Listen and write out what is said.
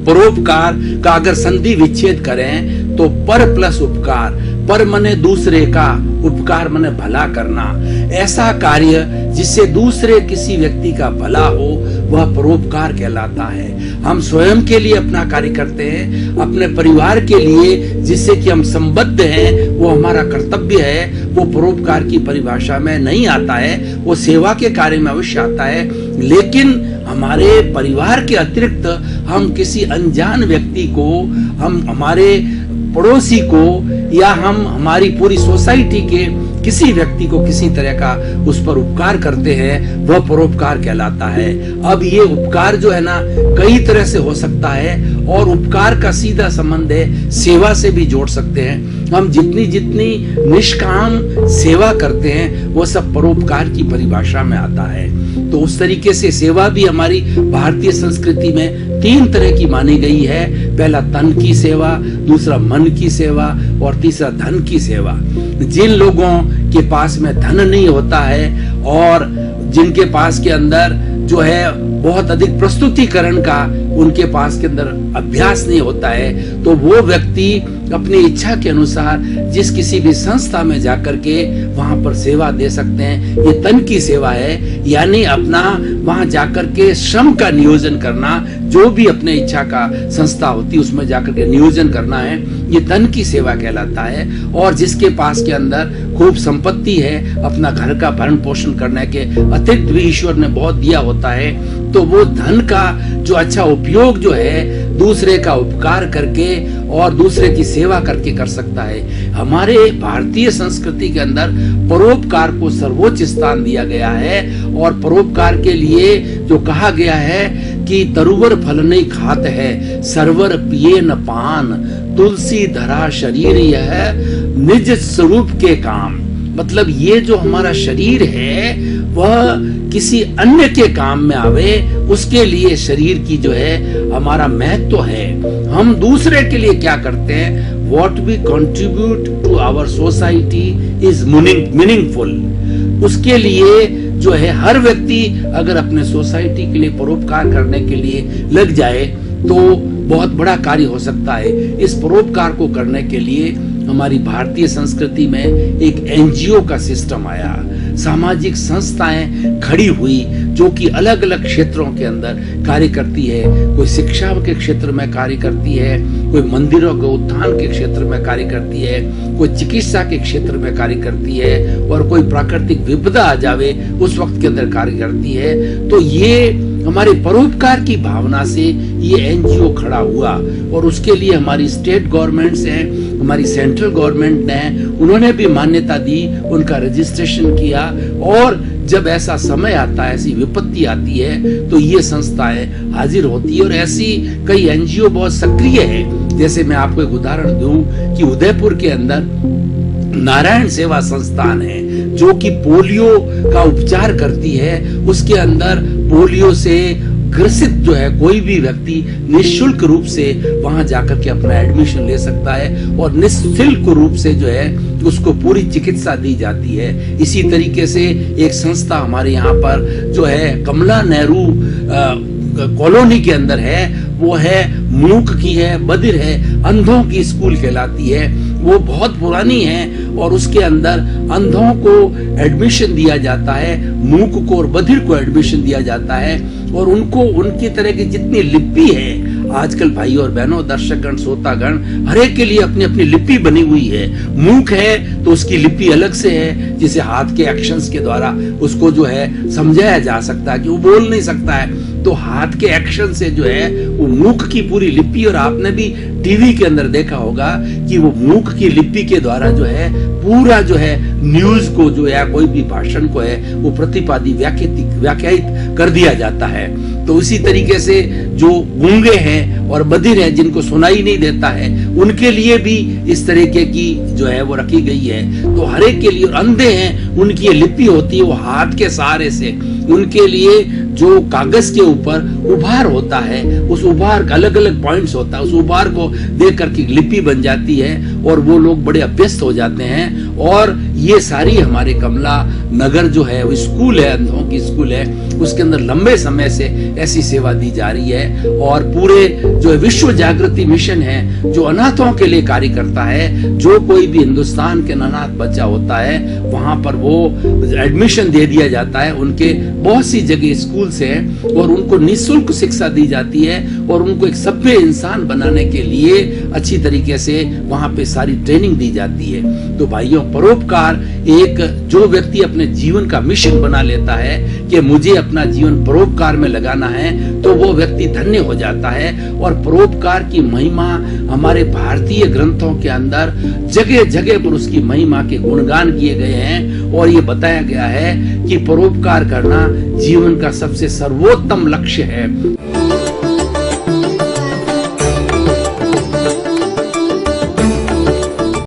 परोपकार का अगर संधि विच्छेद करें तो पर प्लस उपकार, पर मने दूसरे का, उपकार मने भला करना। ऐसा कार्य जिससे दूसरे किसी व्यक्ति का भला हो वह परोपकार कहलाता है। हम स्वयं के लिए अपना कार्य करते हैं, अपने परिवार के लिए जिससे कि हम संबद्ध हैं, वो हमारा कर्तव्य है, वो परोपकार की परिभाषा में नहीं आता है, वो सेवा के कार्य में अवश्य आता है। लेकिन हमारे परिवार के अतिरिक्त हम किसी अनजान व्यक्ति को, हम हमारे पड़ोसी को, या हम हमारी पूरी सोसाइटी के किसी व्यक्ति को किसी तरह का उस पर उपकार करते हैं, वह परोपकार कहलाता है। अब ये उपकार जो है ना कई तरह से हो सकता है, और उपकार का सीधा संबंध है सेवा से भी जोड़ सकते हैं। हम जितनी जितनी निष्काम सेवा करते हैं वो सब परोपकार की परिभाषा में आता है। तो उस तरीके से सेवा भी हमारी भारतीय संस्कृति में 3 तरह की मानी गई है। पहला तन की सेवा, दूसरा मन की सेवा, और तीसरा धन की सेवा। जिन लोगों के पास में धन नहीं होता है और जिनके पास के अंदर जो है बहुत अधिक प्रस्तुतिकरण का उनके पास के अंदर अभ्यास नहीं होता है, तो वो व्यक्ति अपनी इच्छा के अनुसार जिस किसी भी संस्था में जाकर के वहां पर सेवा दे सकते हैं। ये तन की सेवा है, यानी अपना वहां जाकर के श्रम का नियोजन करना, जो भी अपने इच्छा का संस्था होती है उसमें जाकर के नियोजन करना है, ये तन की सेवा कहलाता है। और जिसके पास के अंदर खूब संपत्ति है, अपना घर का भरण पोषण करने के अतिरिक्त भी ईश्वर ने बहुत दिया होता है, तो वो धन का जो अच्छा उपयोग जो है दूसरे का उपकार करके और दूसरे की सेवा करके कर सकता है। हमारे भारतीय संस्कृति के अंदर परोपकार को सर्वोच्च स्थान दिया गया है, और परोपकार के लिए जो कहा गया है कि तरुवर फल नहीं खात है, सरवर पिए न पान, तुलसी धरा शरीर यह निज स्वरूप के काम। मतलब ये जो हमारा शरीर है वह किसी अन्य के काम में आवे, उसके लिए शरीर की जो है हमारा महत्व है। हम दूसरे के लिए क्या करते हैं, what we contribute to our society is meaningful। उसके लिए जो है हर व्यक्ति अगर अपने सोसाइटी के लिए परोपकार करने के लिए लग जाए तो बहुत बड़ा कार्य हो सकता है। इस परोपकार को करने के लिए हमारी भारतीय संस्कृति में एक एनजीओ का सिस्टम आया, सामाजिक संस्थाएं खड़ी हुई जो कि अलग अलग क्षेत्रों के अंदर कार्य करती है। कोई शिक्षा के क्षेत्र में कार्य करती है, कोई मंदिरों के उत्थान के क्षेत्र में कार्य करती है, कोई चिकित्सा के क्षेत्र में कार्य करती है, और कोई प्राकृतिक विपदा आ जावे उस वक्त के अंदर कार्य करती है। तो ये हमारे परोपकार की भावना से ये एनजीओ खड़ा हुआ, और उसके लिए हमारी स्टेट गवर्नमेंट्स हैं, हमारी सेंट्रल गवर्नमेंट ने उन्होंने भी मान्यता दी, उनका रजिस्ट्रेशन किया, और जब ऐसा समय आता है, ऐसी विपत्ति आती है, तो ये संस्थाएं हाजिर होती है। और ऐसी कई एनजीओ बहुत सक्रिय है। जैसे मैं आपको एक उदाहरण दूं कि उदयपुर के अंदर नारायण सेवा संस्थान है जो कि पोलियो का उपचार करती है। उसके अंदर पोलियो से ग्रसित जो है कोई भी व्यक्ति निःशुल्क रूप से वहां जाकर के अपना एडमिशन ले सकता है, और निःशुल्क रूप से जो है उसको पूरी चिकित्सा दी जाती है। इसी तरीके से एक संस्था हमारे यहाँ पर जो है कमला नेहरू कॉलोनी के अंदर है, वो है मूक की है, बधिर है, अंधों की स्कूल कहलाती है। वो बहुत पुरानी है, और उसके अंदर अंधों को एडमिशन दिया जाता है, मूक को और बधिर को एडमिशन दिया जाता है, और उनको उनकी तरह की जितनी लिपि है, आजकल भाई और बहनों, दर्शकगण, श्रोतागण, हर एक के लिए अपनी अपनी लिपि बनी हुई है। मूक है तो उसकी लिपि अलग से है, जिसे हाथ के एक्शंस के द्वारा उसको जो है समझाया जा सकता है कि वो बोल नहीं सकता है, तो हाथ के एक्शन से जो है वो मूक की पूरी लिपि, और आपने भी टीवी के अंदर देखा होगा कि वो मूक की लिपि के द्वारा जो है पूरा जो है न्यूज को जो है कोई भी भाषण को है वो प्रतिपादी व्याख्यायित कर दिया जाता है। तो इसी तरीके से जो गूंगे हैं और बधिर हैं जिनको सुनाई नहीं देता है, उनके लिए भी इस तरीके की जो है वो रखी गई है। तो हर एक के लिए, अंधे हैं उनकी ये लिपि होती है, वो हाथ के सहारे से उनके लिए जो कागज के ऊपर उभार होता है, उस उभार का अलग अलग पॉइंट्स होता है, उस उभार को देख करके लिपि बन जाती है, और वो लोग बड़े अभ्यस्त हो जाते हैं। और ये सारी हमारे कमला नगर जो है वो स्कूल है, अंधों की स्कूल है, उसके अंदर लंबे समय से ऐसी सेवा दी जा रही है। और पूरे जो विश्व जागृति मिशन है जो अनाथों के लिए कार्य करता है, जो कोई भी हिंदुस्तान के अनाथ बच्चा होता है वहां पर वो एडमिशन दे दिया जाता है। उनके बहुत सी जगह स्कूल से और उनको निःशुल्क शिक्षा दी जाती है और उनको एक सभ्य इंसान बनाने के लिए अच्छी तरीके से वहां पे सारी ट्रेनिंग दी जाती है। तो भाइयों, परोपकार एक जो व्यक्ति अपने जीवन का मिशन बना लेता है कि मुझे अपना जीवन परोपकार में लगाना है, तो वो व्यक्ति धन्य हो जाता है। और परोपकार की महिमा हमारे भारतीय ग्रंथों के अंदर जगह जगह पर उसकी महिमा के गुणगान किए गए हैं और ये बताया गया है कि परोपकार करना जीवन का सबसे सर्वोत्तम लक्ष्य है।